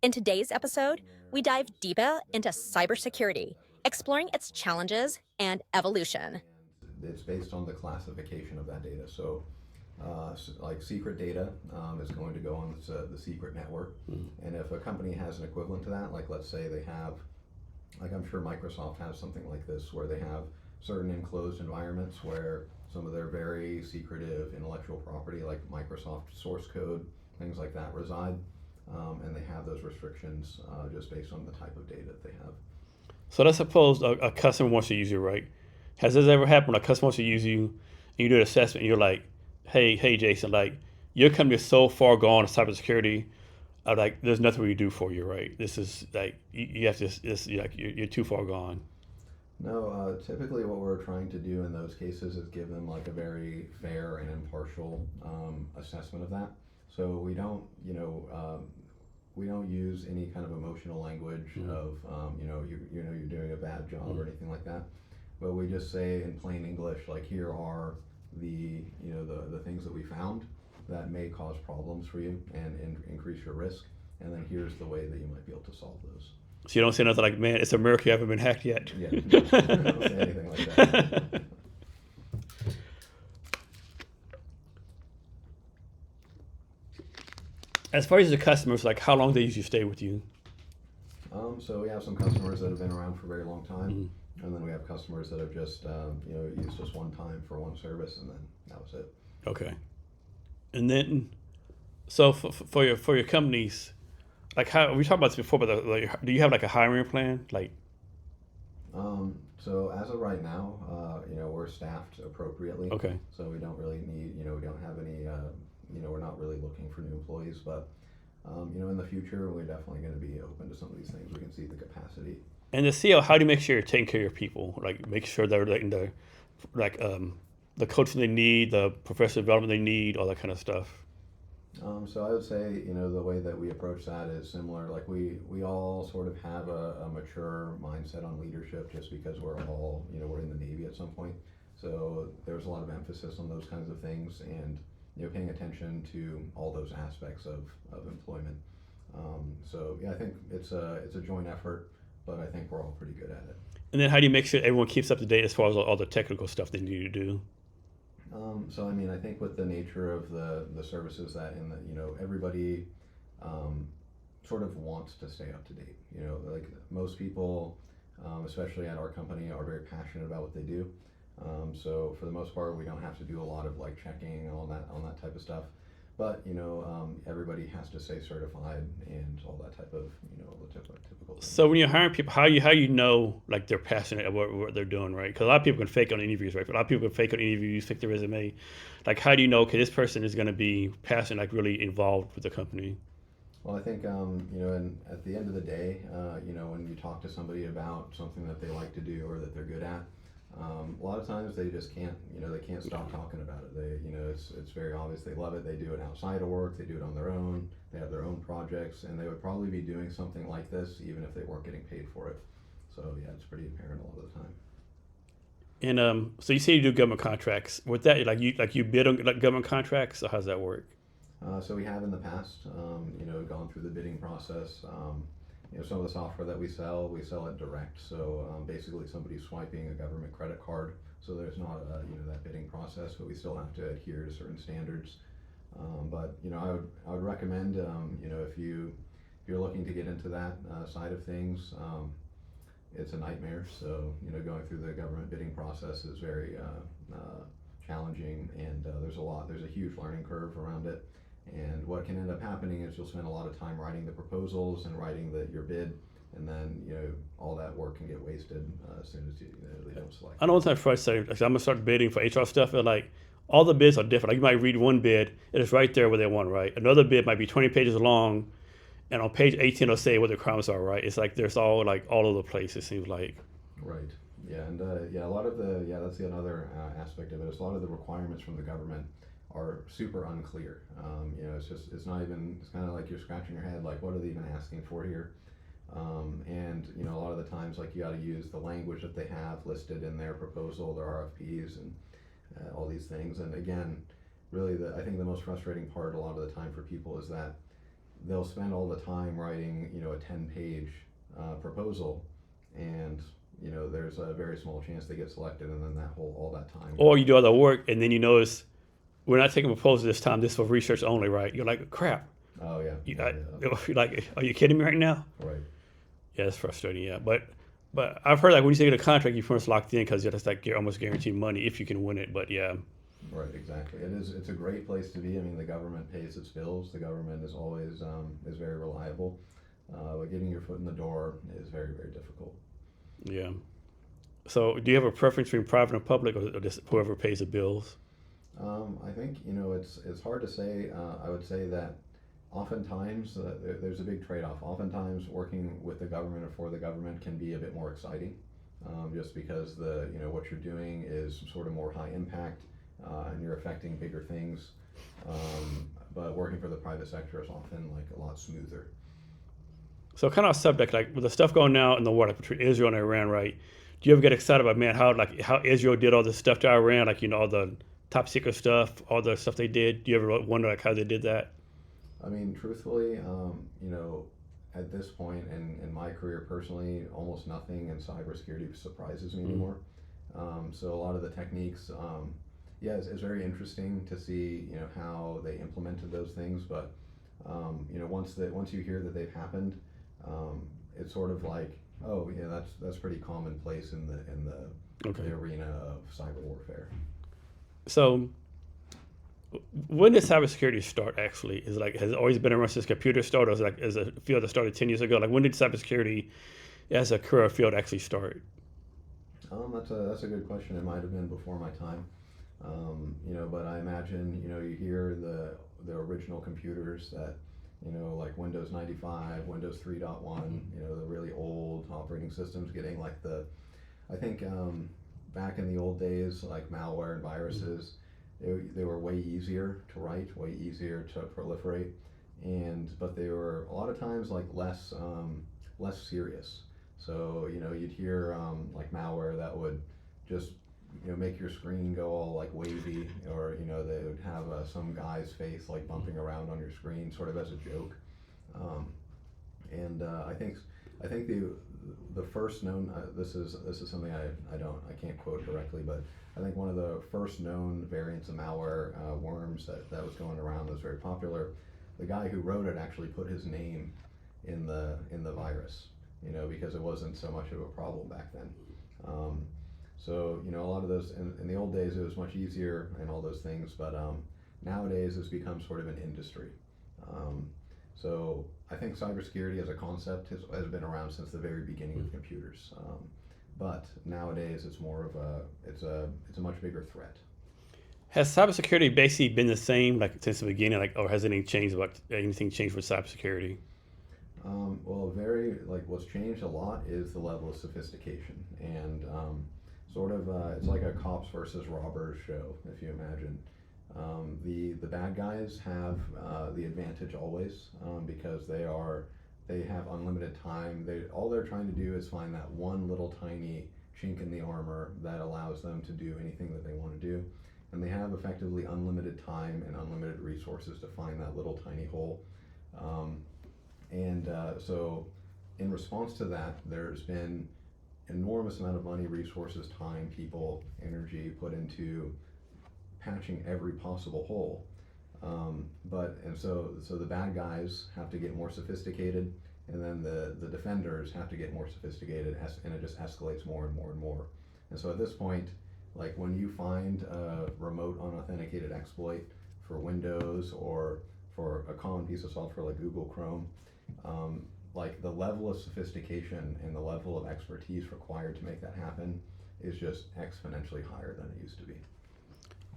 In today's episode, we dive deeper into cybersecurity, exploring its challenges and evolution. It's based on the classification of that data. So, like secret data is going to go on the secret network, and if a company has an equivalent to that, like let's say they have, like I'm sure Microsoft has something like this, where they have certain enclosed environments where some of their very secretive intellectual property, like Microsoft source code, things like that, reside, and they have those restrictions just based on the type of data that they have. So let's suppose a customer wants to use you, right? Has this ever happened? A customer wants to use you, and you do an assessment, and you're like, "Hey, Jason, like your company is so far gone in cybersecurity. Like, there's nothing we can do for you, right? This is like you have to. You're too far gone." No, typically what we're trying to do in those cases is give them like a very fair and impartial assessment of that. So we don't use any kind of emotional language of, you're doing a bad job or anything like that. But we just say in plain English, like here are the things that we found that may cause problems for you and increase your risk. And then here's the way that you might be able to solve those. So you don't say nothing like, "Man, it's a miracle you haven't been hacked yet." Yeah, no, I don't say anything like that. As far as the customers, like how long they usually stay with you? So we have some customers that have been around for a very long time, and then we have customers that have just used us one time for one service, and then that was it. Okay, and then so for your companies, like how we talked about this before, but like, do you have like a hiring plan? Like, So as of right now, we're staffed appropriately, okay, so we don't really need, we don't have any, we're not really looking for new employees, but in the future, we're definitely going to be open to some of these things. We can see the capacity. and the CEO, how do you make sure you're taking care of your people? Like, make sure they're getting the coaching they need, the professional development they need, all that kind of stuff. So I would say, the way that we approach that is similar. Like we all sort of have a mature mindset on leadership just because we're all, we're in the Navy at some point. So there's a lot of emphasis on those kinds of things and, paying attention to all those aspects of employment. So yeah, I think it's a joint effort, but I think we're all pretty good at it. And then how do you make sure everyone keeps up to date as far as all the technical stuff they need to do? So I mean, I think with the nature of the services that everybody um, sort of wants to stay up to date. Like most people, especially at our company, are very passionate about what they do. So for the most part, we don't have to do a lot of like checking and all that on that type of stuff. But everybody has to stay certified and all that type of the typical things. So when you're hiring people, how you know like they're passionate about what they're doing, right? Because a lot of people can fake on interviews, right? But a lot of people can fake on interviews, fake their resume. Like, how do you know? Okay, this person is going to be passionate, like really involved with the company. Well, I think and at the end of the day, when you talk to somebody about something that they like to do or that they're good at, a lot of times they just can't, they can't stop talking about it. It's very obvious they love it. They do it outside of work. They do it on their own. They have their own projects, and they would probably be doing something like this even if they weren't getting paid for it. So yeah, it's pretty apparent a lot of the time. And so you say you do government contracts. With that, like you bid on like government contracts, or how's that work? So we have in the past, gone through the bidding process. Some of the software that we sell it direct. So basically, somebody's swiping a government credit card. So there's not that bidding process, but we still have to adhere to certain standards. But I would recommend if you're looking to get into that side of things, it's a nightmare. So going through the government bidding process is very challenging, and there's a huge learning curve around it. And what can end up happening is you'll spend a lot of time writing the proposals and writing your bid, and then all that work can get wasted as soon as they don't select. I know one time before I say like, I'm gonna start bidding for HR stuff, and like all the bids are different. Like you might read one bid, and it's right there where they want, right? Another bid might be 20 pages long, and on page 18 it'll say what the requirements are, right? It's like there's all over the place. It seems like. Right. Yeah, and a lot of that's the another aspect of it. Is a lot of the requirements from the government are super unclear. It's not even. It's kind of like you're scratching your head, like what are they even asking for here? And a lot of the times, like you got to use the language that they have listed in their proposal, their RFPs, and all these things. And again, really, I think the most frustrating part a lot of the time for people is that they'll spend all the time writing, a 10-page proposal, and there's a very small chance they get selected, and then all that time. Or you do all the work and then you notice we're not taking proposals this time. This is for research only, right? You're like, crap. Oh yeah. You're like, are you kidding me right now? Right. Yeah, it's frustrating. Yeah, but I've heard like when you say get a contract, you first locked in because that's like you're almost guaranteed money if you can win it. But yeah. Right, exactly. It's a great place to be. I mean, the government pays its bills. The government is always is very reliable. But getting your foot in the door is very, very difficult. Yeah. So, do you have a preference between private and public, or just whoever pays the bills? I think it's hard to say. I would say that oftentimes there's a big trade-off. Oftentimes, working with the government or for the government can be a bit more exciting, just because what you're doing is sort of more high impact. And you're affecting bigger things, but working for the private sector is often like a lot smoother. So, kind of a subject like with the stuff going now in the war, like between Israel and Iran, right? Do you ever get excited about how Israel did all this stuff to Iran, like all the top secret stuff, all the stuff they did? Do you ever wonder like how they did that? I mean, truthfully, at this point in my career personally, almost nothing in cybersecurity surprises me anymore. So a lot of the techniques. Yeah, it's very interesting to see how they implemented those things, but once you hear that they've happened, it's sort of like, oh yeah, that's pretty commonplace in the arena of cyber warfare. So, when did cybersecurity start? Actually, has it always been around since computers started, or is a field that started 10 years ago? Like when did cybersecurity as a career field actually start? That's a good question. It might have been before my time. But I imagine, you hear the original computers that, like Windows 95, Windows 3.1, the really old operating systems getting like I think back in the old days, like malware and viruses, they were way easier to write, way easier to proliferate, but they were a lot of times like less serious. So, you'd hear like malware that would just make your screen go all like wavy, or they would have some guy's face like bumping around on your screen, sort of as a joke. I think the first known this is something I can't quote directly, but I think one of the first known variants of malware, worms that was going around, that was very popular. The guy who wrote it actually put his name in the virus, because it wasn't so much of a problem back then. So, a lot of those, in the old days, it was much easier and all those things, but nowadays it's become sort of an industry. So I think cybersecurity as a concept has been around since the very beginning of computers. But nowadays it's more of it's a much bigger threat. Has cybersecurity basically been the same like since the beginning, or has anything changed with cybersecurity? Well, what's changed a lot is the level of sophistication, and it's like a cops versus robbers show, if you imagine. The bad guys have the advantage always, because they have unlimited time. All they're trying to do is find that one little tiny chink in the armor that allows them to do anything that they want to do, and they have effectively unlimited time and unlimited resources to find that little tiny hole. So in response to that, there's been enormous amount of money, resources, time, people, energy put into patching every possible hole. So the bad guys have to get more sophisticated, and then the defenders have to get more sophisticated, and it just escalates more and more and more. And so at this point, like when you find a remote unauthenticated exploit for Windows or for a common piece of software like Google Chrome, like the level of sophistication and the level of expertise required to make that happen is just exponentially higher than it used to be.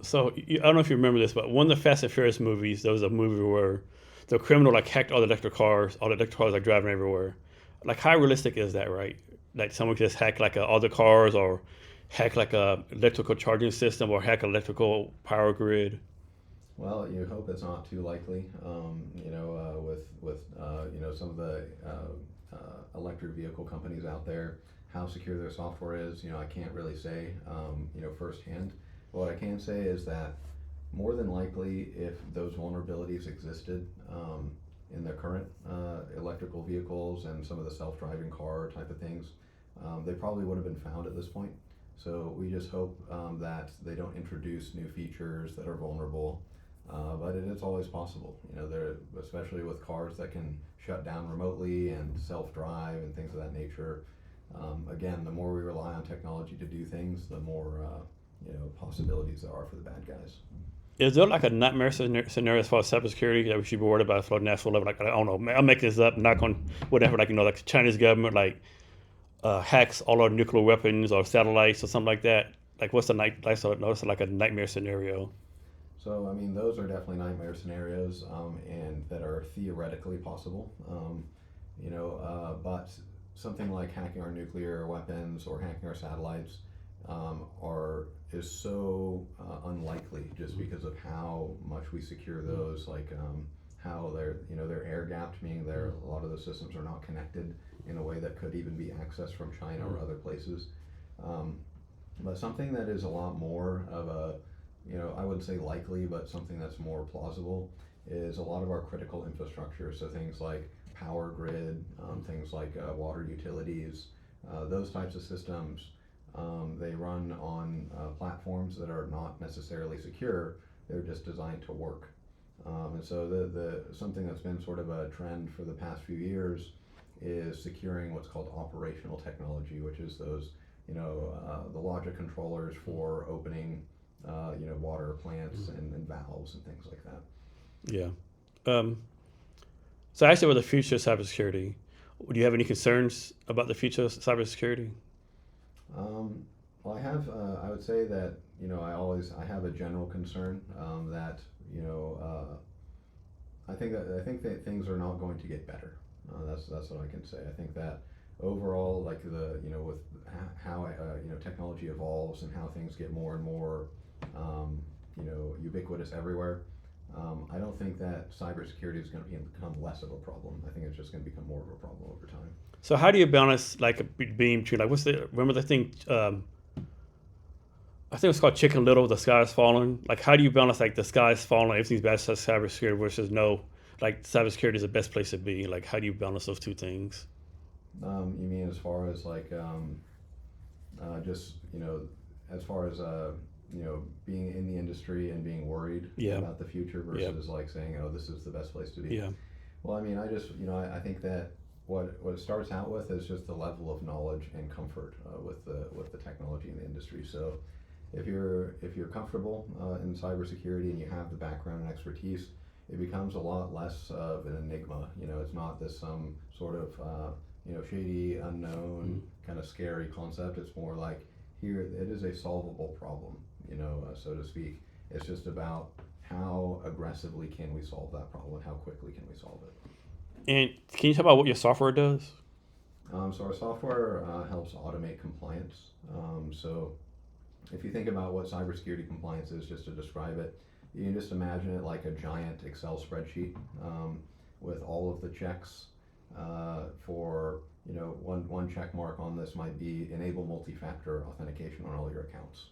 So I don't know if you remember this, but one of the Fast and Furious movies, there was a movie where the criminal like hacked all the electric cars like driving everywhere. Like how realistic is that, right? Like someone could just hack like all the cars, or hack like a electrical charging system, or hack electrical power grid. Well, you hope it's not too likely. With some of the electric vehicle companies out there, how secure their software is, I can't really say, firsthand. But what I can say is that more than likely, if those vulnerabilities existed, in the current electrical vehicles and some of the self-driving car type of things. They probably would have been found at this point. So we just hope that they don't introduce new features that are vulnerable. But it is always possible, you know, there, especially with cars that can shut down remotely and self-drive and things of that nature. Again, the more we rely on technology to do things, the more you know, possibilities there are for the bad guys. Is there like a nightmare scenario as far as cybersecurity that we should be worried about for the national level? Like, I don't know, I'll make this up, not on whatever, like, you know, like the Chinese government, like, hacks all our nuclear weapons or satellites or something like that. Like, what's like a nightmare scenario? So, I mean, those are definitely nightmare scenarios, and that are theoretically possible. You know, but something like hacking our nuclear weapons or hacking our satellites is so unlikely just because of how much we secure those. Like how they're air gapped, meaning a lot of those systems are not connected in a way that could even be accessed from China or other places. But something that is a lot more of a, you know, I wouldn't say likely, but something that's more plausible is a lot of our critical infrastructure. So things like power grid, things like water utilities, those types of systems. They run on platforms that are not necessarily secure. They're just designed to work. And so the something that's been sort of a trend for the past few years is securing what's called operational technology, which is those, you know, the logic controllers for opening, you know, water plants and valves and things like that. Yeah. So actually, with the future of cybersecurity, do you have any concerns about the future of cybersecurity? Well, I would say that, you know, I have a general concern that, you know, I think that things are not going to get better. That's what I can say. I think that overall, like you know, with how you know, technology evolves and how things get more and more, you know, ubiquitous everywhere. I don't think that cybersecurity is going to become less of a problem. I think it's just going to become more of a problem over time. So how do you balance like a beam between like remember the thing? I think it's called Chicken Little. The sky is falling. Like, how do you balance like the sky is falling, everything's bad for cybersecurity versus no, like cybersecurity is the best place to be. Like, how do you balance those two things? You mean as far as like just, you know, as far as you know, being in the industry and being worried Yeah. about the future versus like saying, oh, this is the best place to be. Yeah. Well, I mean, I just, you know, I think that what it starts out with is just the level of knowledge and comfort with the technology in the industry. So if you're comfortable in cybersecurity and you have the background and expertise, it becomes a lot less of an enigma. You know, it's not this some sort of you know, shady, unknown, kind of scary concept. It's more like, here, it is a solvable problem, you know, so to speak. It's just about how aggressively can we solve that problem and how quickly can we solve it. And can you talk about what your software does? So our software helps automate compliance. So if you think about what cybersecurity compliance is, just to describe it, you can just imagine it like a giant Excel spreadsheet with all of the checks for, you know, one check mark on this might be enable multi-factor authentication on all your accounts.